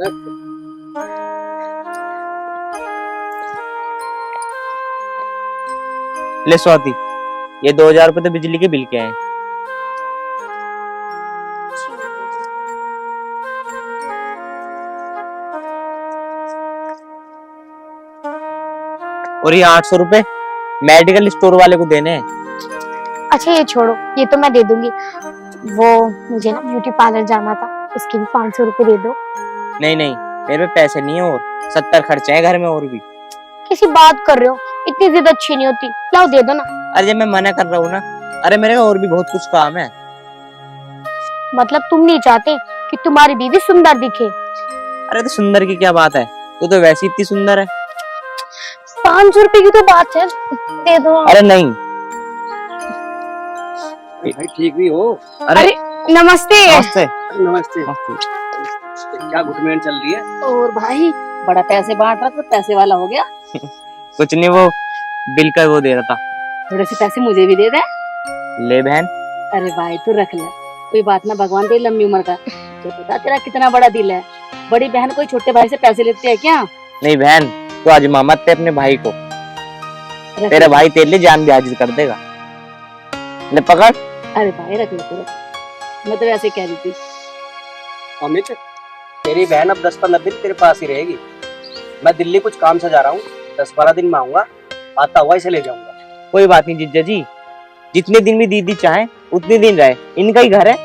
ले स्वाति, ये 2000 रुपए तो बिजली के बिल के हैं। और ये 800 रुपए मेडिकल स्टोर वाले को देने हैं। अच्छा ये छोड़ो, ये तो मैं दे दूंगी। वो मुझे ना ब्यूटी पार्लर जाना था, उसके भी 500 रुपए दे दो। नहीं नहीं, मेरे पे पैसे नहीं है, और 70 खर्चे हैं घर में और भी। किसी बात कर रहे हो, इतनी जिद अच्छी नहीं होती, लाओ दे दो ना। अरे जब मैं मना कर रहा हूँ ना, अरे मेरे को और भी बहुत कुछ काम है। मतलब तुम नहीं चाहते कि तुम्हारी दीदी सुंदर दिखे? अरे तो सुंदर की क्या बात है, तू तो वैसे इतनी सुंदर है। 500 रुपए की तो बात है, दे दो। अरे नहीं भाई ठीक भी हो? अरे नमस्ते। नमस्ते। नमस्ते। क्या घुटमेड़ चल रही है? और भाई बड़ा पैसे बांट रहा तो पैसे वाला हो गया। कुछ नहीं, वो बिल का वो दे रहा था। थोड़े से पैसे मुझे भी दे दे। ले बहन। अरे भाई तू रख ले, कोई बात ना, भगवान दे लंबी उम्र का। तो पता तेरा कितना बड़ा दिल है। बड़ी बहन कोई छोटे भाई से पैसे लेते है क्या? नहीं बहन, तो आजमा मत ते अपने भाई को, तेरा भाई तेरे लिए जान भी हाजिर कर देगा। ले पकड़। अरे भाई रख ले, मैं तो ऐसे कह रही थी। अमित, तेरी बहन अब 10-15 दिन तेरे पास ही रहेगी। मैं दिल्ली कुछ काम से जा रहा हूँ, 10-12 दिन में आऊंगा, आता हुआ इसे ले जाऊंगा। कोई बात नहीं जीजा जी, जितने दिन भी दीदी चाहे उतने दिन रहे, इनका ही घर है।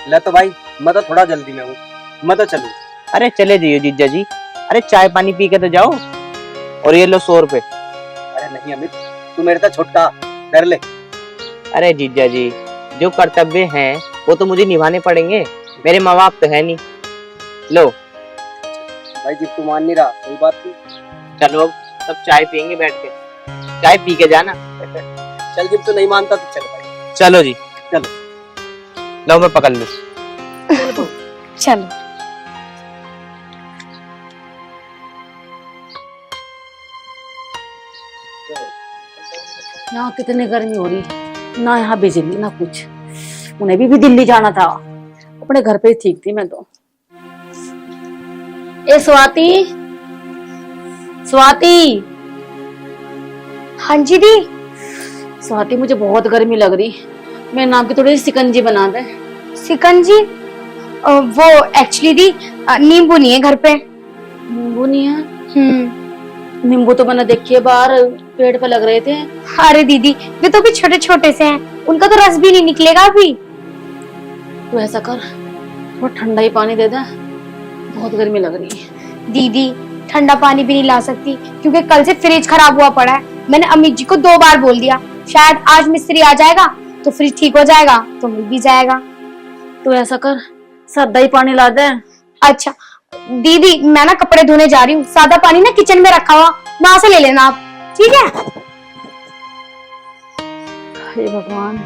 ले तो भाई, मैं तो थोड़ा जल्दी में हूँ, मैं तो चलूँ। अरे चले जाइए जीजा जी, अरे चाय पानी पी के तो जाओ। और ये लो 100 रुपए। अरे नहीं अमित, तू मेरे तो छुटका, कर ले। अरे जीजा जी, जो कर्तव्य हैं वो तो मुझे निभाने पड़ेंगे, मेरे माँ बाप तो है नहीं। लो भाई जिब तू मान नहीं रहा, कोई बात नहीं। चलो अब सब चाय पियेंगे बैठ के, चाय पी के जाना। चल, जिब तू नहीं मानता तो चल भाई। चलो जी चलो। लो मैं पकड़ लूं। चलो। यहाँ कितनी गर्मी हो रही, ना यहाँ बिजली ना कुछ। उन्हें भी दिल्ली जाना था, अपने घर पे ही ठीक थी मैं तो। ए स्वाति, स्वाति। हाँ जी दी। स्वाति मुझे बहुत गर्मी लग रही, मेरे नाम की थोड़ी सिकंजी बना दे। सिकंजी? वो एक्चुअली दी नींबू नहीं है घर पे। नींबू नहीं है? नींबू तो मैंने देखी है बाहर पेड़ पे लग रहे थे। अरे दीदी, वे तो भी छोटे छोटे से हैं, उनका तो रस भी नहीं निकलेगा अभी। तो ऐसा कर, थोड़ा ठंडा ही पानी दे दे, बहुत गर्मी लग रही है। दीदी ठंडा पानी भी नहीं ला सकती, क्योंकि कल से फ्रिज खराब हुआ पड़ा है। मैंने अमित जी को 2 बार बोल दिया, शायद आज मिस्त्री आ जाएगा तो फ्रिज ठीक हो जाएगा, तो मिल भी जाएगा। तो ऐसा कर, सादा ही पानी ला दे। अच्छा दीदी, मैं ना कपड़े धोने जा रही हूँ, सादा पानी ना किचन में रखा हुआ, वहां से ले लेना आप, ठीक है? हे भगवान,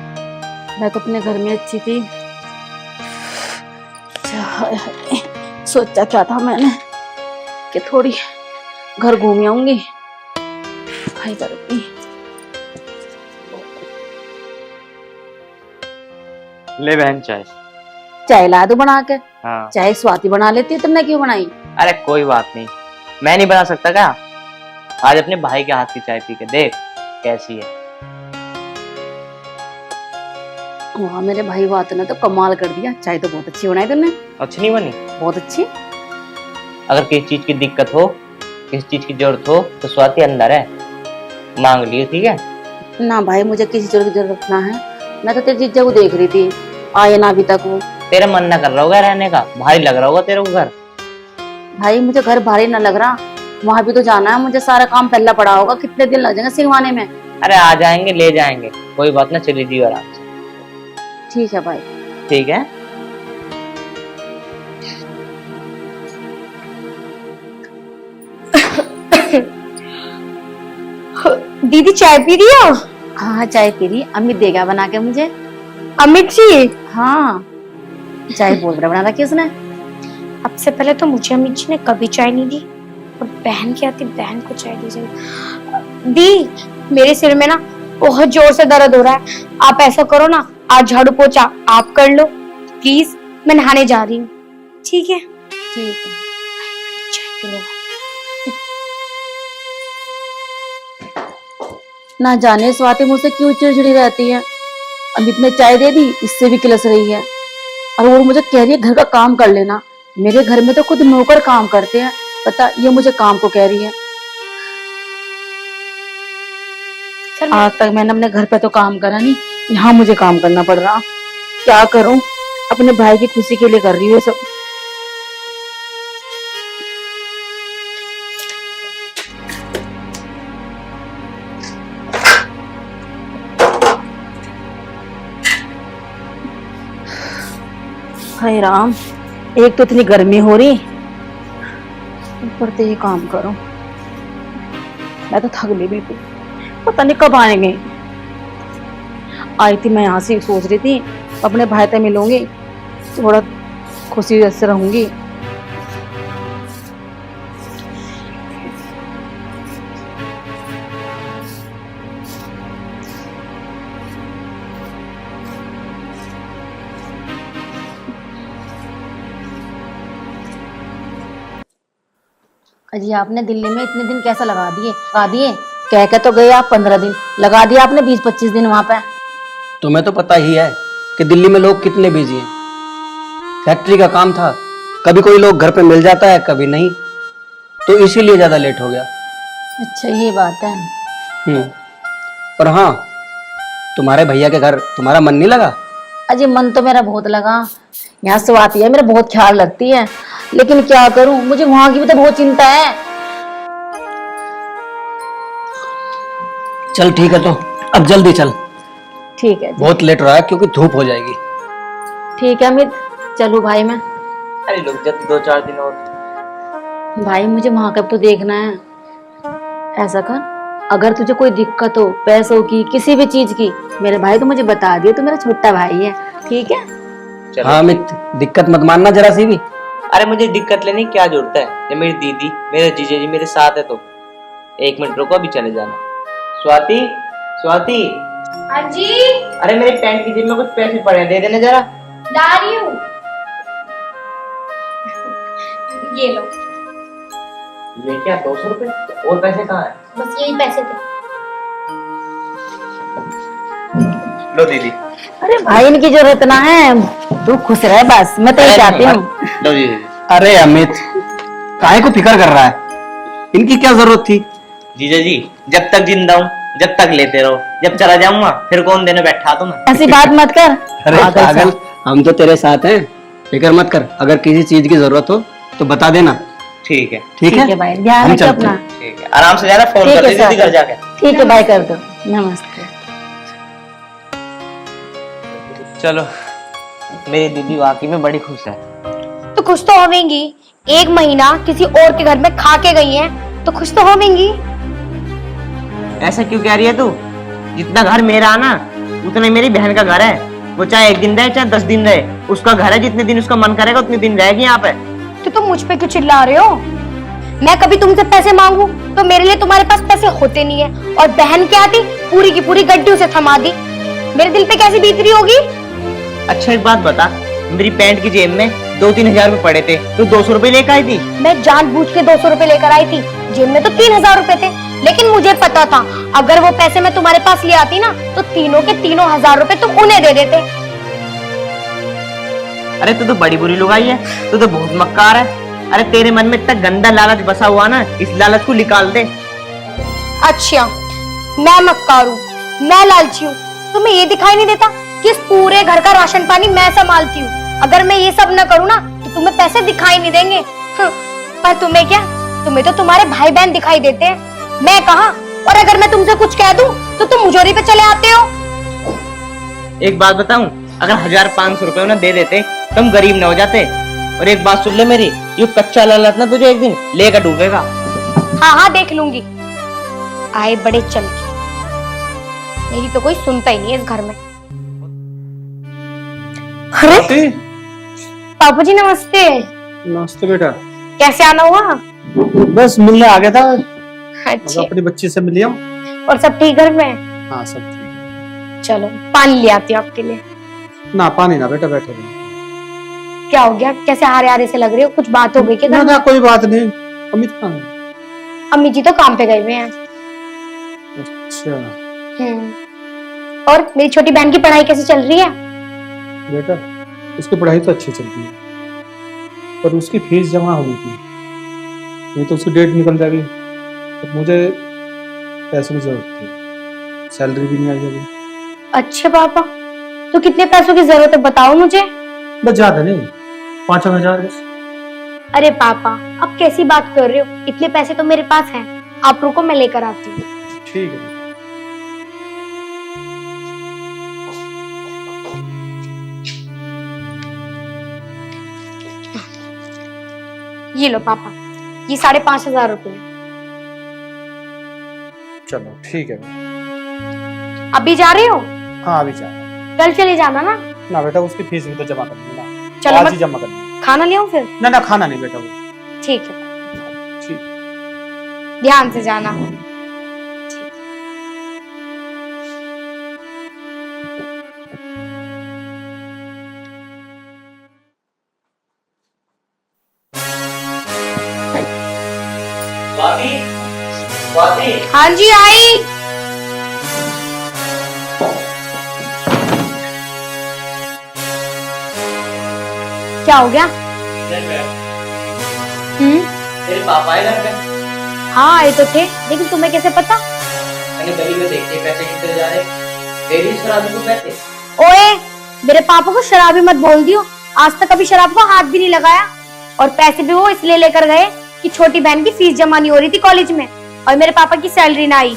मैं तो अपने घर में अच्छी थी, सोचा क्या था मैंने कि थोड़ी घर घूम आऊंगी। भाई गर्मी। ले बहन चाय। चाय ला दो बना के। हाँ। चाय स्वाति बना लेती, तुमने क्यों बनाई? अरे कोई बात नहीं, मैं नहीं बना सकता क्या? आज अपने भाई के हाथ की चाय पी के देख कैसी है। वहाँ मेरे भाई बात ने तो कमाल कर दिया, चाय तो बहुत अच्छी बनाई तुमने। अच्छी नहीं बनी? बहुत अच्छी। अगर किसी चीज की दिक्कत हो, किसी चीज की जरूरत हो तो स्वाति अंदर है, मांग लियो, ठीक है? ना भाई, मुझे किसी चीज की जरूरत ना है, मैं तो तेरे जीजा को देख रही थी, आए ना अभी तक वो। तेरा मन ना कर रहा होगा रहने का, भारी लग रहा होगा तेरे को घर। भाई मुझे घर भारी ना लग रहा, वहाँ भी तो जाना है मुझे, सारा काम पहला पड़ा होगा, कितने दिन लग जाएंगे सिलवाने में। अरे आ जाएंगे, ले जाएंगे, कोई बात ना, चली जियो आराम से। ठीक है भाई। ठीक है। दीदी चाय पी रही हो? हाँ चाय पी रही, अमित देगा बना के मुझे। अमित जी? हाँ, चाय बहुत बड़ा बना रखी उसने। अब से पहले तो मुझे अमित जी ने कभी चाय नहीं दी, और बहन की आती बहन को चाय दी जाए। दी, मेरे सिर में ना बहुत जोर से दर्द हो रहा है, आप ऐसा करो ना, आज झाड़ू पोछा आप कर लो प्लीज, मैं नहाने जा रही हूँ, ठीक है? ठीक है। पीने वाली। ना जाने स्वाति मुझसे क्यों चिड़चिड़ी रहती है। अब इतने चाय दे दी, इससे भी किलस रही है। और वो मुझे कह रही है घर का काम कर लेना। मेरे घर में तो खुद नौकर काम करते हैं, पता ये मुझे काम को कह रही है। आज तक मैंने अपने घर पे तो काम करा नहीं, यहाँ मुझे काम करना पड़ रहा। क्या करूं, अपने भाई की खुशी के लिए कर रही हूँ ये सब। हाय राम, एक तो इतनी गर्मी हो रही, ऊपर से ये काम करो। मैं तो थक गई बिल्कुल, पता नहीं कब आएंगे। आई थी मैं यहाँ से सोच रही थी अपने भाई से मिलूंगी, थोड़ा खुशी से रहूंगी। अजी आपने दिल्ली में इतने दिन कैसे लगा दिए कह तो गए आप 15 दिन, लगा दिया आपने 20-25 दिन वहां पे। तुम्हें तो पता ही है कि दिल्ली में लोग कितने बिजी हैं। फैक्ट्री का काम था, कभी कोई लोग घर पे मिल जाता है कभी नहीं, तो इसीलिए ज्यादा लेट हो गया। अच्छा ये बात है। पर हाँ, तुम्हारे भैया के घर तुम्हारा मन नहीं लगा? अजी मन तो मेरा बहुत लगा, यहाँ से आती है मेरा बहुत ख्याल रखती है, लेकिन क्या करूं, मुझे वहां की भी तो बहुत चिंता है। चल ठीक है, तो अब जल्दी चल। ठीक है जी। बहुत लेट हो रहा है क्योंकि धूप हो जाएगी। ठीक है अमित, चलू भाई मैं। अरे लोग जब 2-4 दिन और। भाई मुझे वहां का तो देखना है। ऐसा कर, अगर तुझे कोई दिक्कत हो पैसों की किसी भी चीज की, मेरे भाई तो मुझे बता दियो, तो मेरा छोटा भाई है। ठीक है? हाँ अमित, दिक्कत मत मानना जरा सी भी। अरे मुझे दिक्कत लेने की क्या जरूरत है, जब मेरी दीदी मेरे जीजा जी मेरे साथ है तो। 1 मिनट रुको, अभी चले जाना। स्वाति, स्वाति। हाँ जी। अरे मेरे पैंट की जेब में कुछ पैसे पड़े हैं, दे देना जरा। ला रही हूँ। ये लो। ये क्या 200 रुपए? और पैसे कहाँ हैं? बस यही पैसे थे। लो दीदी। अरे भाई इनकी जरूरत ना है, तू खुश रहे बस, मैं तो ये चाहती हूँ। लो दीदी। अरे अमित, काहे को फिक्र कर रहा है, इनकी क्या जरूरत थी? जीजा जी, जब तक जिंदा हूँ जब तक लेते रहो, जब चला जाऊंगा फिर कौन देने बैठा तुम्हें। ऐसी बात मत कर। अरे पागल, हम तो तेरे साथ हैं, फिक्र मत कर। अगर किसी चीज की जरूरत हो तो बता देना। ठीक है। ठीक है भाई, ध्यान रखिए अपना। ठीक है, आराम से जाना, फोन ठीक कर है दीदी घर जाके। ठीक है भाई, कर दो। नमस्ते। चलो, मेरी दीदी वाकई में बड़ी खुश है। तो खुश तो होवेंगी, 1 महीना किसी और के घर में खा के गई हैं, तो खुश तो होवेंगी। ऐसा क्यों कह रही है तू? जितना घर मेरा है ना, उतना मेरी बहन का घर है। वो चाहे 1 दिन रहे चाहे 10 दिन रहे, उसका घर है। जितने दिन उसका मन करेगा उतने दिन रहेगी यहाँ पे। तो तुम मुझ पे क्यों चिल्ला रहे हो? मैं कभी तुमसे पैसे मांगू तो मेरे लिए तुम्हारे पास पैसे होते नहीं है, और बहन क्या थी, पूरी की पूरी गड्डी उसे थमा दी। मेरे दिल पे कैसी बीत रही होगी? अच्छा एक बात बता, मेरी पैंट की जेब में 2-3 हजार रुपए पड़े थे, तो 200 रुपए लेकर आई थी। मैं जानबूझ के 200 रुपए लेकर आई थी, जेब में तो 3000 रुपए थे, लेकिन मुझे पता था अगर वो पैसे मैं तुम्हारे पास ले आती ना, तो तीनों के 3000 रुपए तुम उन्हें दे देते। अरे तू तो बड़ी बुरी लुगाई है, तू तो बहुत मक्कार है। अरे तेरे मन में इतना गंदा लालच बसा हुआ ना, इस लालच को निकाल दे। अच्छा, मैं मक्कार हूँ, मैं लालची हूँ? तुम्हें ये दिखाई नहीं देता कि इस पूरे घर का राशन पानी मैं संभालती हूँ? अगर मैं ये सब न करूँ ना, तो तुम्हें पैसे दिखाई नहीं देंगे। पर तुम्हें क्या, तुम्हें तो तुम्हारे भाई बहन दिखाई देते हैं, मैं कहाँ? और अगर मैं तुमसे कुछ कह दूं तो तुम मुझोरी पे चले आते हो। एक बात बताऊं, अगर 1500 रुपए उन्हें दे देते तो हम गरीब न हो जाते। और एक बात सुन ले मेरी, ये कच्चा लालच ना तुझे एक दिन लेकर डूबेगा। हाँ हाँ देख लूंगी। आए बड़े चल के, मेरी तो कोई सुनता ही नहीं है इस घर में। अरे पापा जी नमस्ते। नमस्ते बेटा। कैसे आना हुआ? बस मिलने आ गया था। अच्छा, अपनी बच्ची से मिली हम। और सब ठीक घर में? हाँ सब ठीक। चलो पानी ले आती हूँ आपके लिए। ना पानी ना बेटा, बैठे रहो। क्या हो गया, कैसे हारे हारे से लग रहे हो? कुछ बात हो गई क्या? ना कोई बात नहीं, अमित कहाँ है? अम्मी जी तो काम पे गए हुए हैं। अच्छा और मेरी छोटी बहन की पढ़ाई कैसे चल रही है? बेटा, उसकी पढ़ाई तो अच्छी चलती है, पर उसकी फीस जमा होनी थी, नहीं तो उसकी डेट निकल जाएगी। तो मुझे पैसों की जरूरत थी, सैलरी भी नहीं आई अभी। अच्छा पापा, तो कितने पैसों की जरूरत है बताओ मुझे। बस ज्यादा नहीं, 5,000 बस। अरे पापा, आप कैसी बात कर रहे हो? इतने पैसे तो मेरे पास हैं। आप रुको, मैं लेकर आती हूँ। ठीक है। ये लो पापा, ये 5,500 रुपए। चलो ठीक है। अभी जा रहे हो? हाँ अभी जा। कल चले जाना ना। ना बेटा, उसकी फीस भी तो जमा करनी है ना। चलो आज मैं ही जमा करनी है। खाना ले आऊं फिर? ना ना, खाना नहीं बेटा वो। ठीक है, ठीक। ध्यान से जाना। स्वाति, स्वाति, हाँ जी आई। क्या हो गया? तेरे पापा आए घर पे? हाँ आए तो थे, लेकिन तुम्हें कैसे पता? मैंने गली में देखे पैसे कितने जा रहे, तेरी शराबी को पैसे। ओए, मेरे पापा को शराबी मत बोल दियो। आज तक कभी शराब को हाथ भी नहीं लगाया। और पैसे भी वो इसलिए लेकर गए कि छोटी बहन की फीस जमा नहीं हो रही थी कॉलेज में, और मेरे पापा की सैलरी ना आई।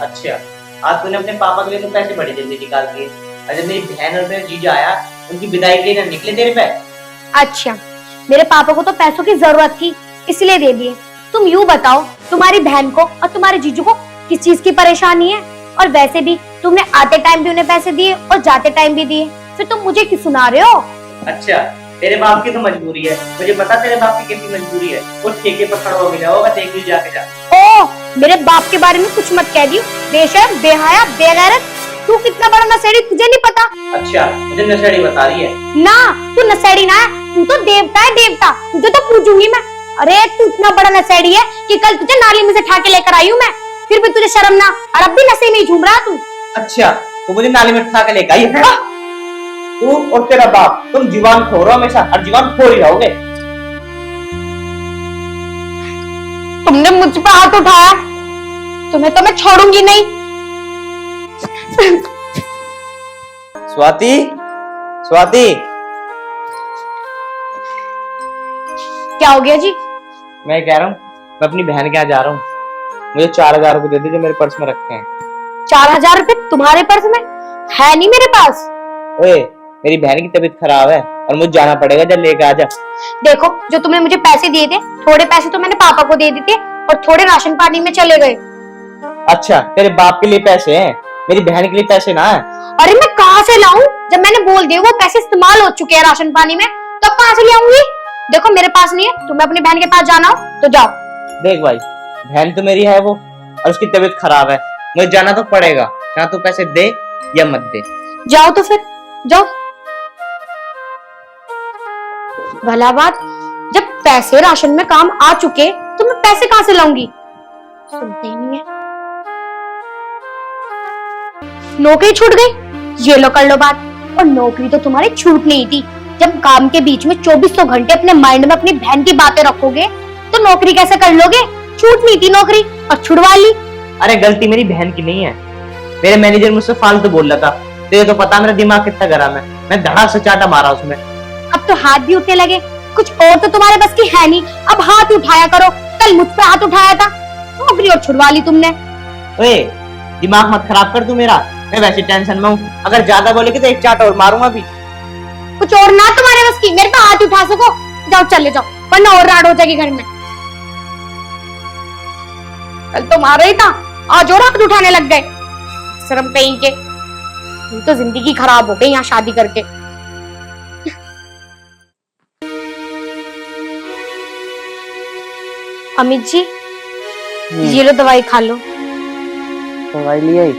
अच्छा, आज तूने अपने पापा के लिए तो पैसे बड़ी जल्दी निकाल दिए, और जब मेरी बहन और मेरा जीजा आया, उनकी विदाई के लिए ना निकले तेरे पैसे। अच्छा, मेरे पापा को तो पैसों की जरूरत थी, इसलिए दे दिए। तुम यूँ बताओ, तुम्हारी बहन को और तुम्हारे जीजू को किस चीज की परेशानी है? और वैसे भी तुमने आते टाइम भी उन्हें पैसे दिए और जाते टाइम भी दिए, फिर तुम मुझे क्यों सुना रहे हो? अच्छा, तेरे बाप की तो मजबूरी है, मुझे पता तेरे बाप की कैसी मजबूरी है। वो ठेके पर खड़ा हो मिला होगा, देख ली जाके जा। ओ, मेरे बाप के बारे में कुछ मत कह दियो। बेशर्म, बेहया, बेगैरत। तू कितना बड़ा नशेड़ी, तुझे नहीं पता? अच्छा, मुझे नशेड़ी बता रही है ना, तू नशेड़ी ना है, तू तो देवता है, देवता। तुझे तो पूजूंगी मैं। अरे तू इतना बड़ा नशेड़ी है कि कल तुझे नाली में से उठा के लेकर आई हूँ मैं, फिर भी तुझे शर्म ना। और अब भी नशे में ही झूम रहा तू। अच्छा, तो मुझे नाली में उठा के लेकर आई है? तू और तेरा बाप, तुम जीवन खो रहे हो हमेशा, और जीवन खो ही रहोगे। तुमने मुझ पर हाथ उठाया, तुम्हें तो मैं छोड़ूंगी नहीं। स्वाति, स्वाति, क्या हो गया जी? मैं कह रहा हूँ, मैं अपनी बहन के यहाँ जा रहा हूँ, मुझे 4,000 रुपए दे दे जो मेरे पर्स में रखे हैं। 4,000 रुपए तुम्हारे पर्स में है? नहीं मेरे पास। ओए, मेरी बहन की तबीयत खराब है और मुझे जाना पड़ेगा, जब लेके आजा। देखो, जो तुमने मुझे पैसे दिए थे, थोड़े पैसे तो मैंने पापा को दे दिए थे और थोड़े राशन पानी में चले गए। अच्छा, तेरे बाप के लिए पैसे हैं, मेरी बहन के लिए पैसे ना है। अरे मैं कहाँ से लाऊं? जब मैंने बोल दिया वो पैसे इस्तेमाल हो चुके हैं राशन पानी में, तो अब कहाँ से ले आऊंगी? देखो मेरे पास नहीं है, तुम्हें अपनी बहन के पास जाना हो तो जाओ। देख भाई, बहन तो मेरी है वो, और उसकी तबीयत खराब है, मुझे जाना तो पड़ेगा, चाहे तू पैसे दे या मत दे। जाओ तो फिर जाओ। भला बात, जब पैसे राशन में काम आ चुके तो मैं पैसे कहाँ से लाऊंगी? सुनते ही नहीं है। नौकरी छूट गई, ये लो कर लो बात। और नौकरी तो तुम्हारी छूट नहीं थी। जब काम के बीच में 2400 घंटे अपने माइंड में अपनी बहन की बातें रखोगे तो नौकरी कैसे कर लोगे? छूट नहीं थी नौकरी और छुड़वा ली। अरे गलती मेरी बहन की नहीं है, मेरे मैनेजर मुझसे फालतू बोल रहा था। तुझे तो पता मेरा दिमाग कितना गरम है, मैं धड़ा से चाटा मारा उसमें। अब तो हाथ भी उठने लगे, कुछ और तो तुम्हारे बस की है नहीं, अब हाथ ही उठाया करो। कल मुझ पे हाथ उठाया था, नौकरी और छुड़वा ली तुमने। ओए, दिमाग मत खराब कर तू मेरा, मैं वैसे टेंशन में हूँ। अगर ज्यादा बोलेगी तो एक चाट और मारूंगा भी। कुछ और ना तुम्हारे बस की, मेरे पे हाथ उठा सको। जाओ चले जाओ, वरना और राड हो जाएगी घर में। कल तो मारा ही था, आज और हाथ उठाने लग गए। शर्म कहीं के, तो जिंदगी खराब हो गई यहाँ शादी करके। अमित जी, ये लो दवाई खा लो। दवाई ले आई?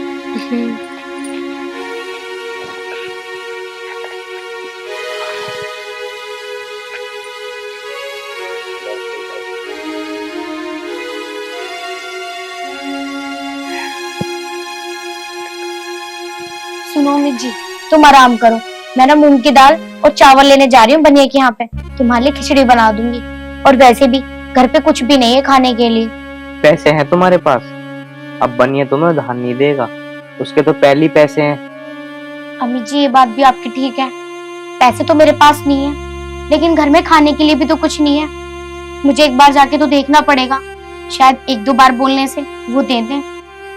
सुनो अमित जी, तुम आराम करो। मैं ना मूंग की दाल और चावल लेने जा रही हूँ बनिए के यहाँ पे। तुम्हारे लिए खिचड़ी बना दूंगी। और वैसे भी घर पे कुछ भी नहीं है खाने के लिए। पैसे हैं तुम्हारे पास? अब बनिए तुम्हें धान नहीं देगा, उसके तो पहले ही पैसे हैं। अमित जी ये बात भी आपकी ठीक है, पैसे तो मेरे पास नहीं है, लेकिन घर में खाने के लिए भी तो कुछ नहीं है। मुझे एक बार जाके तो देखना पड़ेगा, शायद एक दो बार बोलने से वो दे दें।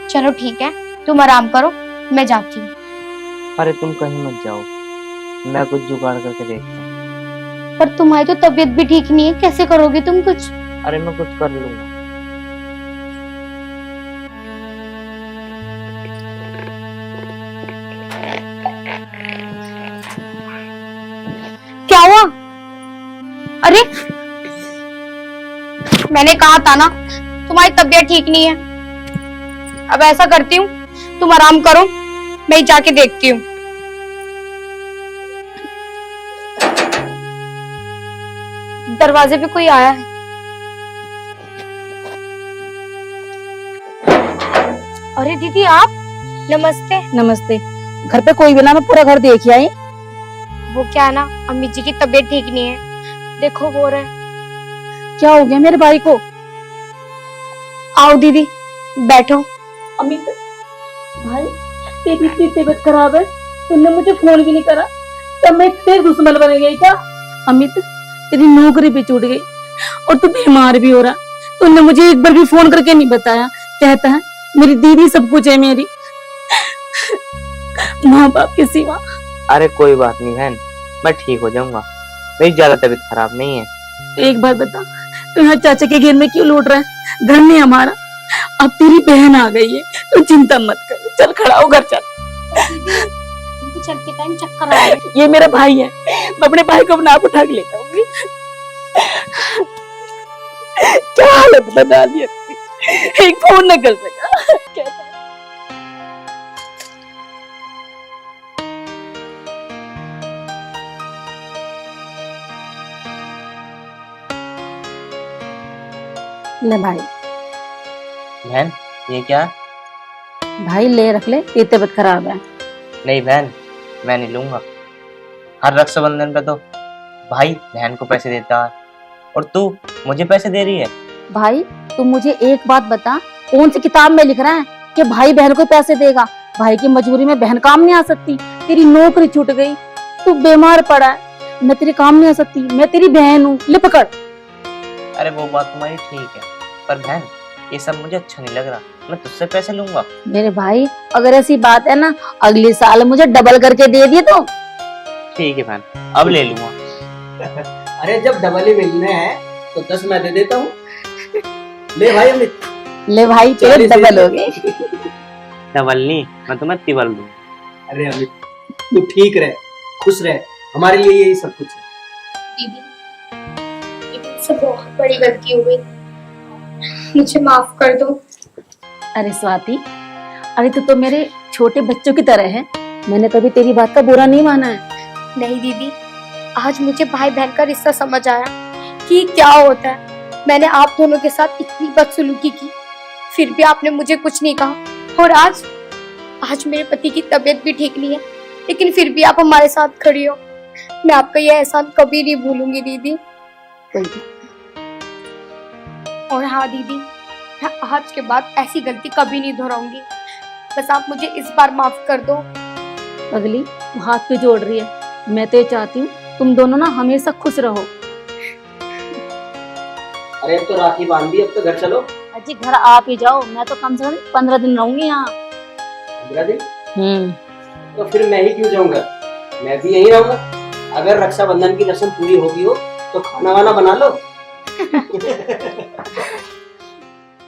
चलो ठीक है, तुम आराम करो, मैं जाती हूँ। अरे तुम कहीं मत जाओ, मैं कुछ जुगाड़ करके देखता हूँ। पर तुम्हारी तो तबीयत भी ठीक नहीं है, कैसे करोगे तुम कुछ? अरे मैं कुछ कर लूंगा। क्या हुआ? अरे मैंने कहा था ना तुम्हारी तबीयत ठीक नहीं है। अब ऐसा करती हूँ, तुम आराम करो, मैं जाके देखती हूँ। दरवाजे पे कोई आया है। अरे दीदी आप? नमस्ते। नमस्ते। घर पे कोई भी ना, मैं पूरा घर देख आई। वो क्या है ना, अम्मी जी की तबीयत ठीक नहीं है, देखो हो रहा है। क्या हो गया मेरे भाई को? आओ दीदी बैठो। अमित भाई, तेरी इतनी तबीयत खराब है, तुमने मुझे फोन भी नहीं करा, तब मैं तेरे दुश्मन बन गई क्या? अमित तेरी नौकरी भी छूट गई और तू बीमार भी हो रहा, तुमने मुझे एक बार भी फोन करके नहीं बताया। कहता है मेरी दीदी सब कुछ है मेरी, माँ बाप के सिवा। अरे कोई बात नहीं बहन, मैं ठीक हो जाऊंगा, मेरी ज्यादा तबीयत खराब नहीं है। एक बात बता, तू यहाँ चाचा के घर में क्यों लौट रहा है? घर नहीं हमारा, अब तेरी बहन आ गई है, तू चिंता मत कर, चल खड़ा हो, घर चल। उनको चलते टाइम चक्कर आ रहा है। ये मेरा भाई है, मैं अपने भाई को अपने आप उठा के लेता हूँ। क्या हालत बना दी अपनी, एक फोन न कर सका। कैसा? ले भाई। बहन ये क्या? भाई ले रख ले, ये तबीयत खराब है। नहीं बहन, मैं नहीं लूंगा। हर रक्षाबंधन पे तो भाई बहन को पैसे देता है और तू मुझे पैसे दे रही है। भाई तू मुझे एक बात बता, कौन सी किताब में लिख रहा है कि भाई बहन को पैसे देगा? भाई की मजबूरी में बहन काम नहीं आ सकती, तेरी नौकरी छूट गई, तू बीमार पड़ा है, मैं तेरे काम नहीं आ सकती, मैं तेरी बहन हूँ, ले पकड़। अरे वो बात तुम्हारी ठीक है, पर बहन ये सब मुझे अच्छा नहीं लग रहा, मैं तुझसे पैसे लूंगा। मेरे भाई अगर ऐसी बात है ना, अगले साल मुझे डबल करके दे दिए तो। ठीक है बहन, अब ले लूंगा। अरे जब डबल ही मिलने हैं तो 10 मैं दे देता हूँ। ले भाई अमित। ले भाई तेरे डबल हो गए। डबल नहीं, मैं तुम्हें तिबल दूंगा। अरे अमित तू ठीक रहे, खुश रहे, हमारे लिए यही सब कुछ है। दीदी ये मुझसे बहुत बड़ी गलती हो गई, मुझे माफ कर दो। अरे स्वाति, अरे तू तो मेरे छोटे बच्चों की तरह है, मैंने कभी तेरी बात का बुरा नहीं माना है। नहीं दीदी, आज मुझे भाई बहन का रिश्ता समझ आया कि क्या होता है। मैंने आप दोनों के साथ इतनी बदसलूकी की, फिर भी आपने मुझे कुछ नहीं कहा। और आज मेरे पति की तबीयत भी ठीक नहीं है, लेकिन फिर भी आप हमारे साथ खड़ी हो। मैं आपका यह एहसान कभी नहीं भूलूंगी दीदी। और हाँ दीदी, मैं आज के बाद ऐसी गलती कभी नहीं दोहराऊंगी, बस आप मुझे इस बार माफ कर दो। अगली तू हाथ पे जोड़ रही है, मैं तो ये चाहती हूँ तुम दोनों ना हमेशा खुश रहो। अरे अब तो राखी बांध दी, अब तो घर चलो। अजी घर आप ही जाओ, मैं तो कम से कम 15 दिन रहूंगी यहाँ। 15 दिन? तो फिर मैं ही क्यों जाऊंगा, मैं भी यहीं रहूंगा। अगर रक्षाबंधन की रस्म पूरी होगी हो तो खाना वाना बना लो।